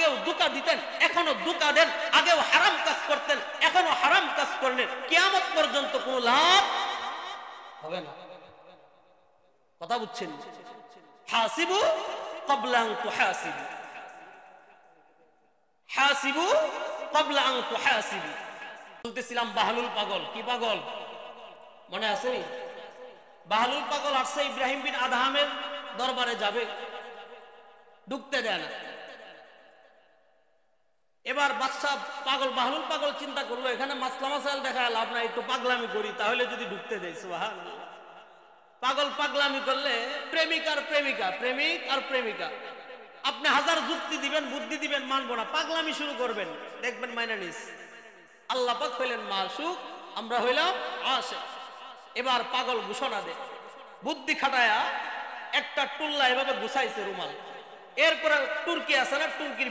আগেও ধোঁকা দিতেন, এখনো ধোঁকা দেন, আগেও হারাম কাজ করতেন, এখনো হারাম কাজ করলেন, কিয়ামত পর্যন্ত কোনো লাভ হবে না। কথা বুঝছেন? হাসিবু ক্বাবলা আন তুহাসিবু, হাসিবু ক্বাবলা আন তুহাসিবু। বলতেছিলাম বাহলুল পাগল, কি পাগল মনে আছে? বাহলুল পাগল আসছে ইব্রাহিম বিন আদহামের দরবারে যাবে, ঢুকতে দেয় না। এবার বাদশা পাগল, বাহলুল পাগল চিন্তা করলো এখানে মাসলা মাসাইল দেখা লাভ নাই, একটু পাগলামি করি, তাহলে যদি ঢুকতে দেয়। সুবহানাল্লাহ। পাগল পাগলামি করলে প্রেমিক আর প্রেমিকা, প্রেমিক আর প্রেমিকা, আপনি হাজার যুক্তি দিবেন, বুদ্ধি দিবেন, মানবো না, পাগলামি শুরু করবেন, দেখবেন মাইনা নিস। আল্লাহ পাক হইলেন মাসুক, আমরা হইলাম আশিক। এবার পাগল ঘোষণা দে, বুদ্ধি খাটায়া একটা টুল্লা এভাবে গুছাইছে রুমাল, এরপরে টুরকি আছে না, টুরকির